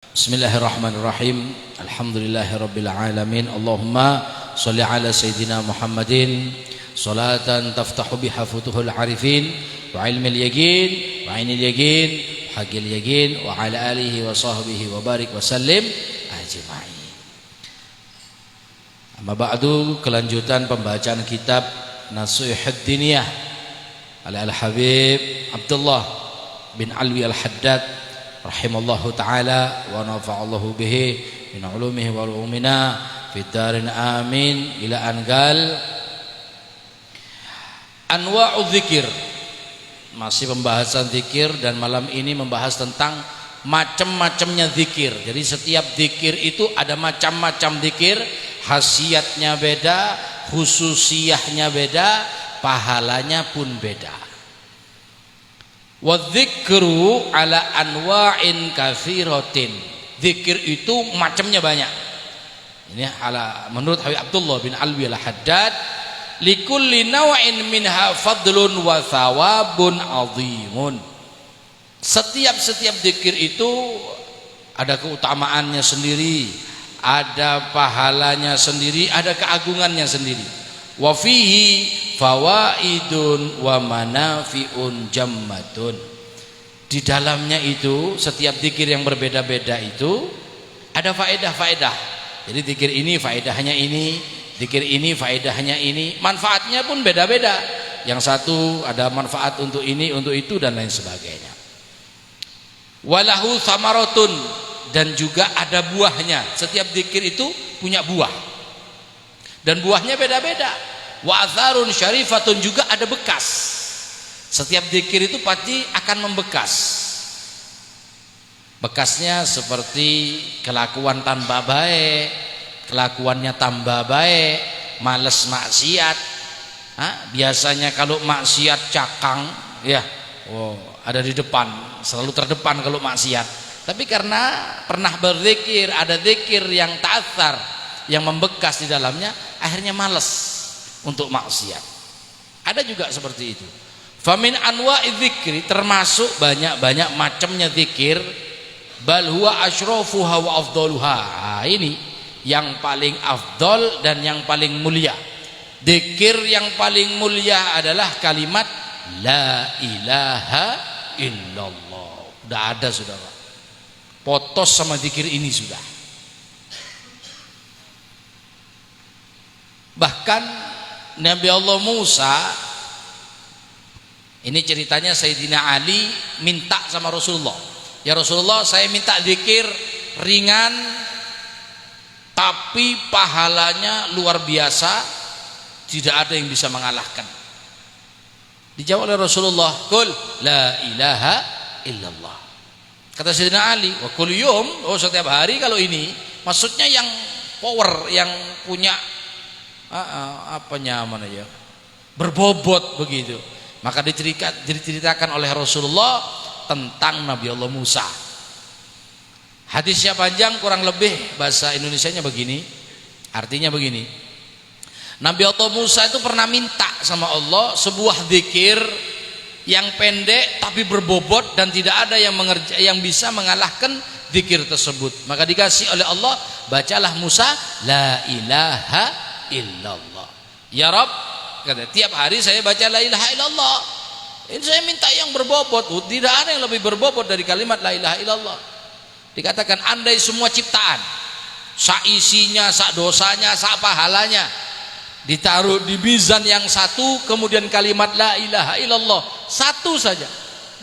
Bismillahirrahmanirrahim. Alhamdulillahirabbil alamin. Allahumma shalli ala sayidina Muhammadin salatan taftahu biha futuhul arifin wa ilmil yaqin wa ainil yaqin wa haqqil yaqin wa ala alihi wa sahbihi wa barik wa sallim ajma'in. Amma ba'du, kelanjutan pembacaan kitab Nasihat Diniyah ala Al-Habib Abdullah bin Alwi Al-Haddad rahimallahu ta'ala wa nafa'allahu bihi min ulumihi wa ulumina fid darin amin ila angal anwa'u dzikir. Masih pembahasan zikir dan malam ini membahas tentang macam-macamnya zikir. Jadi setiap zikir itu ada macam-macam zikir, khasiatnya beda, khususiyahnya beda, pahalanya pun beda. Wa dzikru ala anwa'in katsiratin. Zikir itu macamnya banyak. Ini menurut Habib Abdullah bin Alwi Al-Haddad, likulli naw'in minha fadlun wa thawabun 'azimun. Setiap zikir itu ada keutamaannya sendiri, ada pahalanya sendiri, ada keagungannya sendiri. Wa fihi fawaidun wa manafiun jammatun. Di dalamnya itu setiap zikir yang berbeda-beda itu ada faedah-faedah. Jadi zikir ini faedahnya ini, zikir ini faedahnya ini, manfaatnya pun beda-beda. Yang satu ada manfaat untuk ini, untuk itu dan lain sebagainya. Walahu samaratun, dan juga ada buahnya. Setiap zikir itu punya buah. Dan buahnya beda-beda. Wa atharun syarifatun, juga ada bekas. Setiap zikir itu pasti akan membekas. Bekasnya seperti kelakuan tanpa baik, kelakuannya tambah baik, males maksiat. Biasanya kalau maksiat cakang, ya, ada di depan, selalu terdepan kalau maksiat. Tapi karena pernah berzikir, ada zikir yang ta'athar, yang membekas di dalamnya, akhirnya males untuk maksiat. Ada juga seperti itu. Famin anwa'i dzikri, termasuk banyak-banyak macamnya zikir, bal huwa asyrafuha wa afdaluha. Ini yang paling afdal dan yang paling mulia. Zikir yang paling mulia adalah kalimat la ilaha illallah. Sudah ada, saudara. Potos sama zikir ini sudah. Bahkan Nabi Allah Musa, ini ceritanya Sayyidina Ali minta sama Rasulullah, ya Rasulullah, saya minta zikir ringan tapi pahalanya luar biasa, tidak ada yang bisa mengalahkan. Dijawab oleh Rasulullah, qul la ilaha illallah. Kata Sayyidina Ali, wa kul yum, setiap hari. Kalau ini maksudnya yang power, yang punya apa nyaman aja, berbobot begitu. Maka diceritakan oleh Rasulullah tentang Nabi Allah Musa. Hadisnya panjang, kurang lebih bahasa Indonesianya begini, artinya begini. Nabi Allah Musa itu pernah minta sama Allah sebuah zikir yang pendek tapi berbobot, dan tidak ada yang bisa mengalahkan zikir tersebut. Maka dikasih oleh Allah, bacalah Musa la ilaha illallah. Ya Rabb, kata, tiap hari saya baca la ilaha illallah. Ini saya minta yang berbobot. Tidak ada yang lebih berbobot dari kalimat la ilaha illallah. Dikatakan andai semua ciptaan, sak isinya, sak dosanya, sak pahalanya, ditaruh di mizan yang satu, kemudian kalimat la ilaha illallah satu saja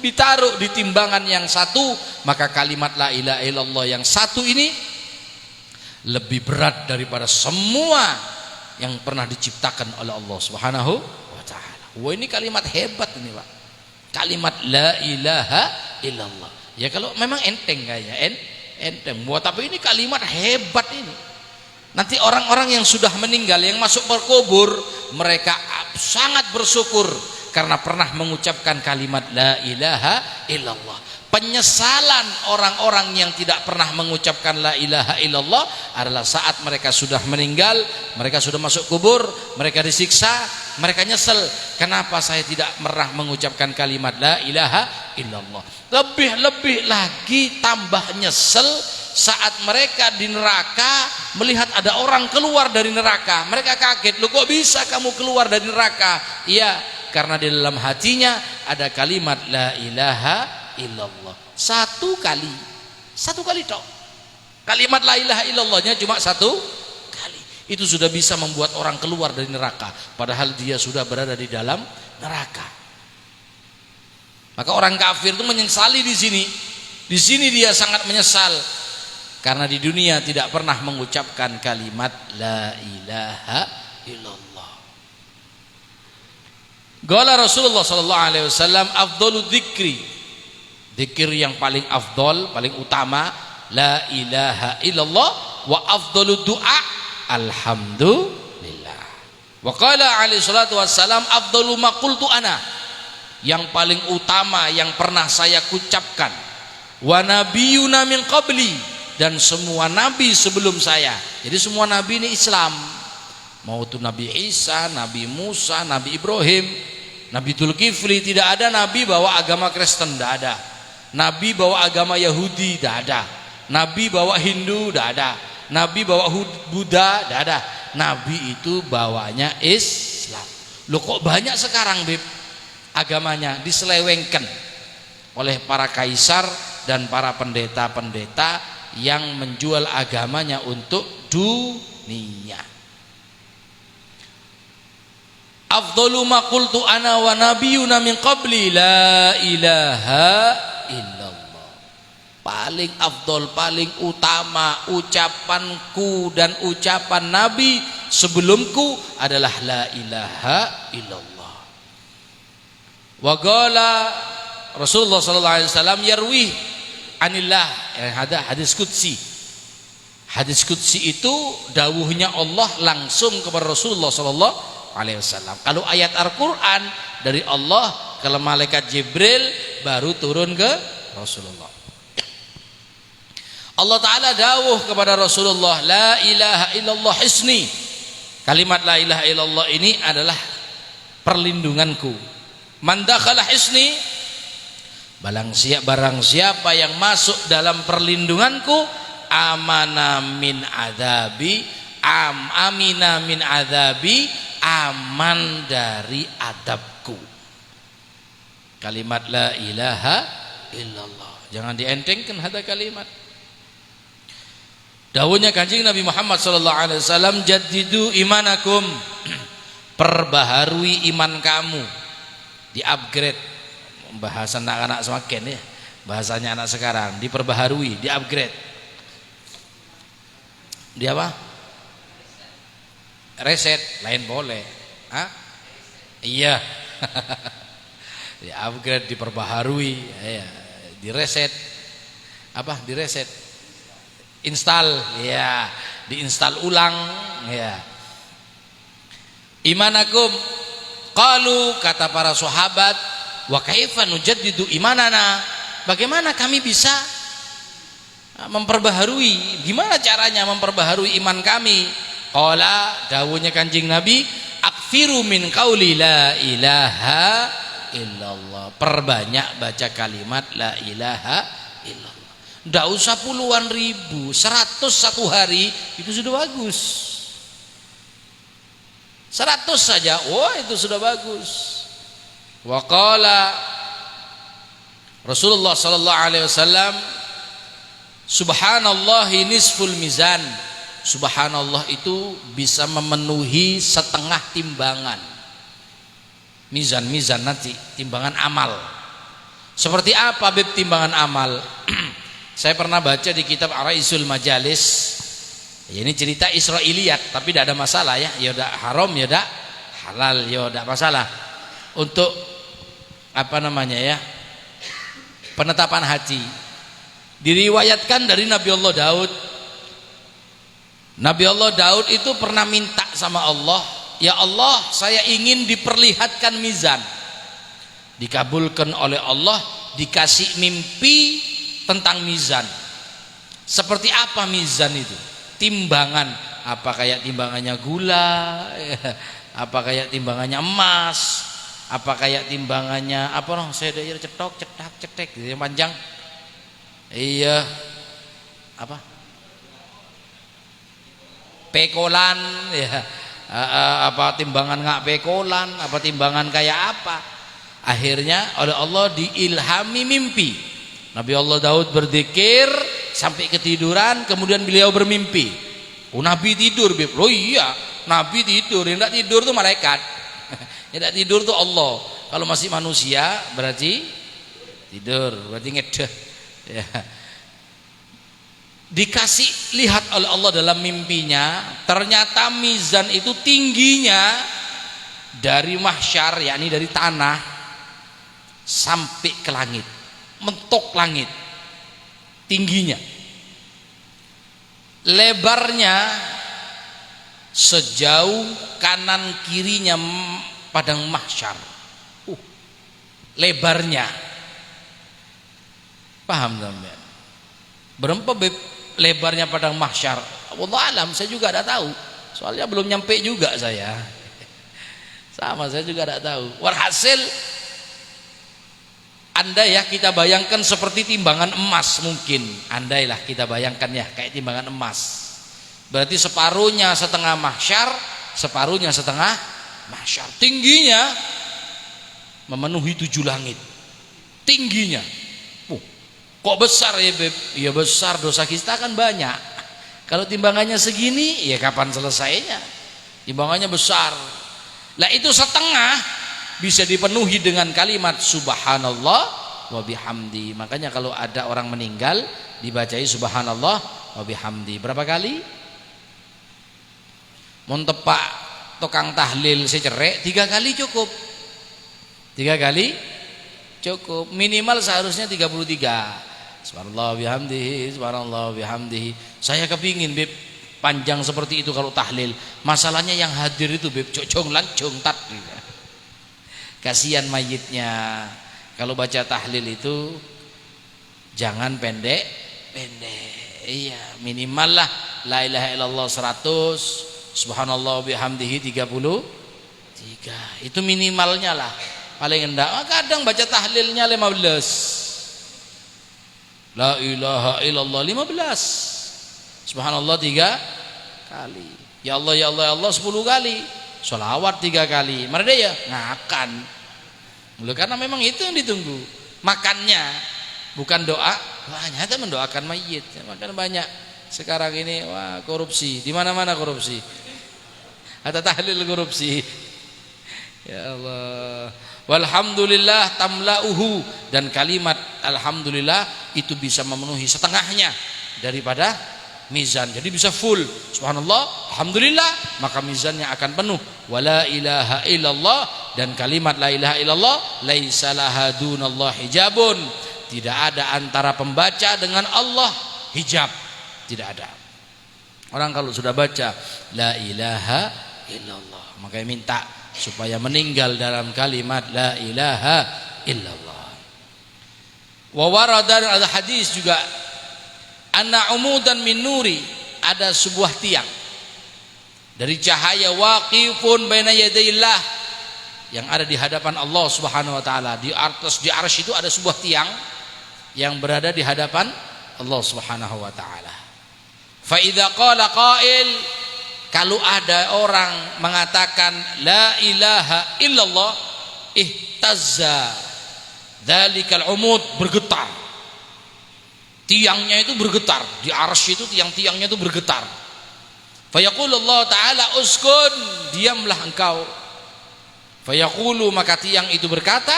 ditaruh di timbangan yang satu, maka kalimat la ilaha illallah yang satu ini lebih berat daripada semua yang pernah diciptakan oleh Allah Subhanahu wa ta'ala. Wah, ini kalimat hebat ini, Pak. Kalimat la ilaha illallah. Ya kalau memang enteng kayaknya, enteng. Wah, tapi ini kalimat hebat ini. Nanti orang-orang yang sudah meninggal, yang masuk berkubur, mereka sangat bersyukur karena pernah mengucapkan kalimat la ilaha illallah. Penyesalan orang-orang yang tidak pernah mengucapkan la ilaha illallah adalah saat mereka sudah meninggal, mereka sudah masuk kubur, mereka disiksa, mereka nyesel, kenapa saya tidak pernah mengucapkan kalimat la ilaha illallah. Lebih-lebih lagi tambah nyesel saat mereka di neraka melihat ada orang keluar dari neraka, mereka kaget, "Loh, kok bisa kamu keluar dari neraka?" Iya, karena di dalam hatinya ada kalimat la ilaha illallah. Satu kali tok. Kalimat la ilaha illallahnya cuma satu kali. Itu sudah bisa membuat orang keluar dari neraka, padahal dia sudah berada di dalam neraka. Maka orang kafir itu menyesali di sini. Di sini dia sangat menyesal karena di dunia tidak pernah mengucapkan kalimat la ilaha illallah. Qala Rasulullah sallallahu alaihi wasallam, afdalu dzikri, dzikir yang paling afdal, paling utama, la ilaha illallah, wa afdalu du'a alhamdulillah. Wa qala alaihi salatu wassalam, afdalu ma qultu ana, yang paling utama yang pernah saya ucapkan, wa nabiyuna min qabli, dan semua nabi sebelum saya. Jadi semua nabi ini Islam, mau itu Nabi Isa, Nabi Musa, Nabi Ibrahim, Nabi Dzulkifli. Tidak ada nabi bawa agama Kristen, tidak ada. Nabi bawa agama Yahudi, tidak ada. Nabi bawa Hindu, tidak ada. Nabi bawa Buddha, tidak ada. Nabi itu bawanya Islam. Loh, kok banyak sekarang, Beb, agamanya diselewengkan oleh para kaisar dan para pendeta-pendeta yang menjual agamanya untuk dunia. Afdalu ma qultu ana wa nabiyyuna min qabli la ilaha illallah. Paling afdal, paling utama ucapanku dan ucapan nabi sebelumku adalah la ilaha illallah. Wa qala Rasulullah sallallahu alaihi wasallam yarwi anillah, ada hadis qudsi. Hadis qudsi itu dawuhnya Allah langsung kepada Rasulullah sallallahu alaihi wasallam. Kalau ayat Al-Qur'an dari Allah ke malaikat Jibril, baru turun ke Rasulullah. Allah Ta'ala dawuh kepada Rasulullah, la ilaha illallah hisni. Kalimat la ilaha illallah ini adalah perlindunganku. Man dakhala hisni, barang siapa yang masuk dalam perlindunganku, amana min adzabi, amina min adzabi, aman dari adabku. Kalimat la ilaha illallah, jangan dientengkan ada kalimat. Dawuhnya Kanjeng Nabi Muhammad sallallahu alaihi wasallam, jaddidu imanakum, perbaharui iman kamu, di-upgrade. Bahasa anak-anak semakin ya, bahasanya anak sekarang, diperbaharui, di-upgrade. Di apa? Reset, lain boleh. Hah? Iya. Di-upgrade, diperbaharui, ya, direset. Apa? Direset. Install, ya, diinstal ulang, ya. Imanakum, qalu, kata para sahabat, wa kaifa nujaddidu imanana, bagaimana kami bisa memperbaharui, gimana caranya memperbaharui iman kami? Qala, dawuhnya Kanjeng Nabi, akfiru min qauli la ilaha illallah, perbanyak baca kalimat la ilaha illallah. Tidak usah puluhan ribu, 100 satu hari itu sudah bagus. 100 saja, wah itu sudah bagus. Wa qala Rasulullah sallallahu alaihi wasallam, subhanallahi nisful mizan. Subhanallah itu bisa memenuhi setengah timbangan. Mizan nanti timbangan amal. Seperti apa Beb timbangan amal? Saya pernah baca di kitab Araisul Majalis. Ya, ini cerita Israiliyat, tapi tidak ada masalah ya. Ya udah haram, ya udah halal, ya udah masalah. Untuk apa namanya ya? Penetapan haji. Diriwayatkan dari Nabi Allah Daud. Nabi Allah Daud itu pernah minta sama Allah, ya Allah, saya ingin diperlihatkan mizan. Dikabulkan oleh Allah, dikasih mimpi tentang mizan. Seperti apa mizan itu? Timbangan, apa kayak timbangannya gula, apa kayak timbangannya emas, apa kayak timbangannya apa noh, saya cetok cetak cetek gitu yang panjang. Iya. apa? Pekolan ya. Apa timbangan nggak pekolan, apa timbangan kayak apa? Akhirnya oleh Allah diilhami mimpi. Nabi Allah Daud berzikir sampai ketiduran, kemudian beliau bermimpi. Oh, Nabi tidur, Beb. Oh iya, Nabi tidur. Yang tidak tidur tuh malaikat. Yang tidak tidur tuh Allah. Kalau masih manusia berarti tidur, berarti ngedeh. Ya. Dikasih lihat oleh Allah dalam mimpinya, ternyata mizan itu tingginya dari mahsyar, yakni dari tanah sampai ke langit, mentok langit tingginya, lebarnya sejauh kanan kirinya padang mahsyar. Lebarnya, paham sampean? Berapa lebarnya padang mahsyar? Wallah alam, saya juga tidak tahu. Soalnya belum nyampe juga saya. Sama, saya juga tidak tahu. Walhasil, andai ya kita bayangkan seperti timbangan emas mungkin. Andailah kita bayangkan ya kayak timbangan emas. Berarti separuhnya setengah mahsyar, separuhnya setengah mahsyar. Tingginya memenuhi 7 langit. Tingginya. Kok besar ya Beb? Ya besar, dosa kita kan banyak. Kalau timbangannya segini, ya kapan selesainya? Timbangannya besar. Lah itu setengah bisa dipenuhi dengan kalimat subhanallah wa bihamdi. Makanya kalau ada orang meninggal dibacai subhanallah wa bihamdi. Berapa kali? Mun tepak tukang tahlil secerek 3 kali cukup. 3 kali cukup. Minimal seharusnya 33. Subhanallah bihamdihi, subhanallah bihamdihi. Saya kepingin Beb panjang seperti itu kalau tahlil. Masalahnya yang hadir itu Beb cocong lancung tat. Kasihan mayitnya. Kalau baca tahlil itu jangan pendek. Iya, minimal lah la ilaha illallah 100, subhanallah bihamdihi 33. Itu minimalnya lah. Paling enggak kadang baca tahlilnya 15. La ilaha illallah 15. Subhanallah 3 kali. Ya Allah ya Allah ya Allah 10 kali. Sholawat 3 kali. Mereka ya ngakan. Karena memang itu yang ditunggu. Makannya bukan doa. Banyak itu mendoakan mayit. Makan banyak. Sekarang ini wah korupsi. Di mana-mana korupsi. Ada tahlil korupsi. Ya Allah. Walhamdulillah tamla'uhu, dan kalimat alhamdulillah itu bisa memenuhi setengahnya daripada mizan. Jadi bisa full. Subhanallah, alhamdulillah, maka mizannya akan penuh. Wala ilaha illallah, dan kalimat la ilaha illallah laisa laha dunallah hijabun. Tidak ada antara pembaca dengan Allah hijab. Tidak ada. Orang kalau sudah baca la ilaha illallah, maka minta supaya meninggal dalam kalimat la ilaha illallah. Wa warada ada hadis juga anna umudan min nuri, ada sebuah tiang dari cahaya waqifun baina yadayillah, yang ada di hadapan Allah Subhanahu wa taala. Di atas di arsy itu ada sebuah tiang yang berada di hadapan Allah Subhanahu wa taala. Fa idza qala qail, kalau ada orang mengatakan la ilaha illallah, ihtazza dzalikal umud, bergetar. Tiangnya itu bergetar, di arsy itu tiang-tiangnya itu bergetar. Fa yaqulu Allah taala uskun, diamlah engkau. Fa yaqulu, maka tiang itu berkata,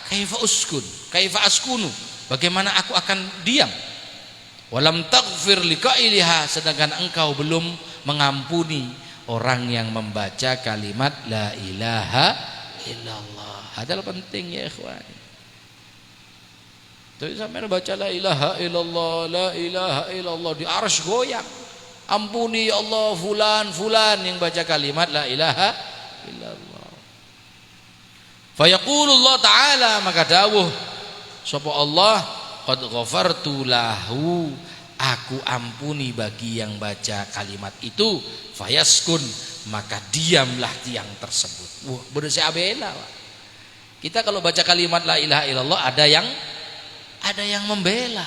kaifa uskun, kaifa askunu, bagaimana aku akan diam? Walam taghfir liqailiha, sedangkan engkau belum mengampuni orang yang membaca kalimat la ilaha illallah. Hadal penting ya ikhwan. Tapi sampai baca la ilaha illallah, la ilaha illallah, di arsy goyang. Ampuni ya Allah fulan yang baca kalimat la ilaha illallah. Fa yaqulu Allah taala, maka dawuh sapa Allah, qad ghafartu lahu, aku ampuni bagi yang baca kalimat itu. Fayaskun, maka diamlah tiang tersebut. Wah, bener saya bela. Kita kalau baca kalimat la ilaha illallah ada yang membela.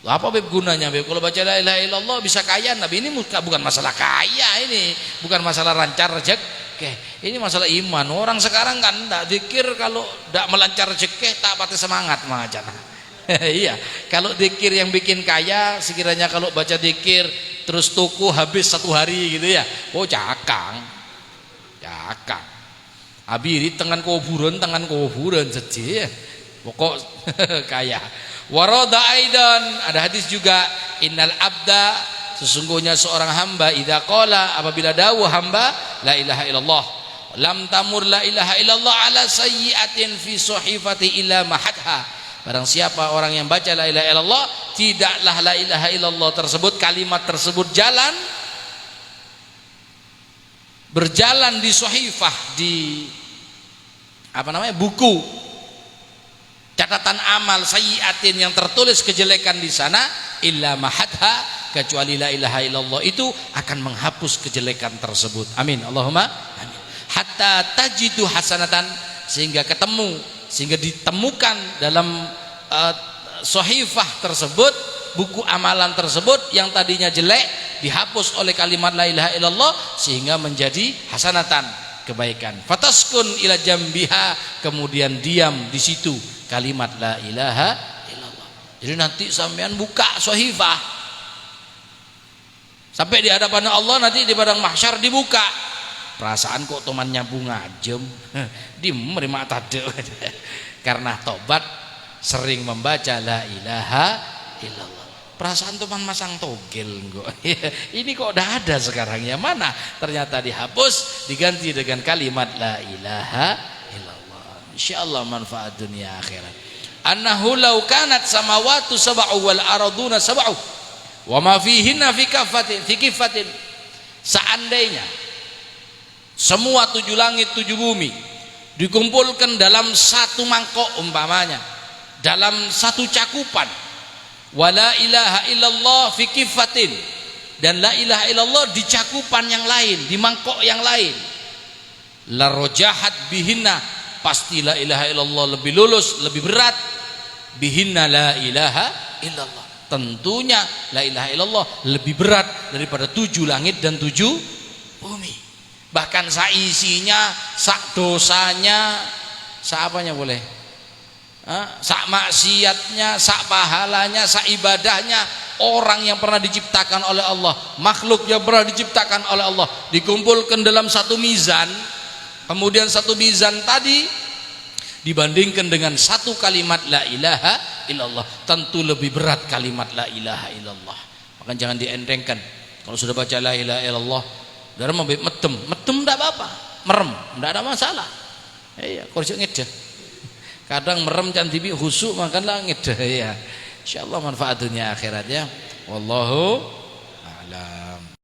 Apa Beb gunanya Beb? Kalau baca la ilaha illallah bisa kaya Nabi. Ini bukan masalah kaya, ini bukan masalah lancar rezeki. Ini masalah iman. Orang sekarang kan enggak zikir kalau enggak melancar rezeki tak pati semangat macana. Iya, kalau zikir yang bikin kaya sekiranya kalau baca zikir terus tuku habis 1 hari gitu ya. Oh cakang. Cakang. Abiri tangan kuburan saja. Pokok kaya. Warada aidan, ada hadis juga, innal abda, sesungguhnya seorang hamba idza qala, apabila dawuh hamba la ilaha illallah, lam tamur la ilaha illallah ala sayyi'atin fi sahifati illa mahatha. Barang siapa orang yang baca la ilaha illallah, tidaklah la ilaha illallah tersebut, kalimat tersebut berjalan di sahifah, di apa namanya, buku catatan amal sayyiatin yang tertulis kejelekan di sana, illa mahatha, kecuali la ilaha illallah itu akan menghapus kejelekan tersebut. Amin, Allahumma amin. Hatta tajidu hasanatan, sehingga ditemukan dalam sahifah tersebut, buku amalan tersebut yang tadinya jelek dihapus oleh kalimat la ilaha illallah sehingga menjadi hasanatan, kebaikan. Fataskun ila jambiha, kemudian diam di situ kalimat la ilaha illallah. Jadi nanti sampean buka sahifah sampai di hadapan Allah, nanti di padang mahsyar dibuka, perasaan kok temannya bunga jem di menerima tade karena tobat sering membaca la ilaha illallah. Perasaan teman masang togel kok ini kok udah ada sekarang ya, mana ternyata dihapus diganti dengan kalimat la ilaha illallah. Insyaallah manfaat dunia akhirat. Annahu law kanat samawati sab'u wal arduna sab'u wa ma fihinna fi kifatin, seandainya semua 7 langit 7 bumi dikumpulkan dalam satu mangkok umpamanya, dalam satu cakupan, wala ilaha illallah fi kifatin, dan la ilaha illallah di cakupan yang lain, di mangkok yang lain, la rojahat bihinna, pasti la ilaha illallah lebih lulus, lebih berat, bihinna la ilaha illallah, tentunya la ilaha illallah lebih berat daripada 7 langit dan 7 bumi. Bahkan saisinya, sak dosanya, sak apanya boleh, sak maksiatnya, sak pahalanya, sak ibadahnya, orang yang pernah diciptakan oleh Allah, makhluk yang pernah diciptakan oleh Allah, dikumpulkan dalam satu mizan. Kemudian satu mizan tadi dibandingkan dengan satu kalimat la ilaha illallah, tentu lebih berat kalimat la ilaha illallah. Maka jangan dientengkan. Kalau sudah baca la ilaha illallah, darah metem enggak apa-apa, merem enggak ada masalah. Iya, kursi ngedeh. Kadang merem can tibi khusuk makanlah ngedeh ya. Insyaallah manfaat dunia akhirat ya. Wallahu a'lam.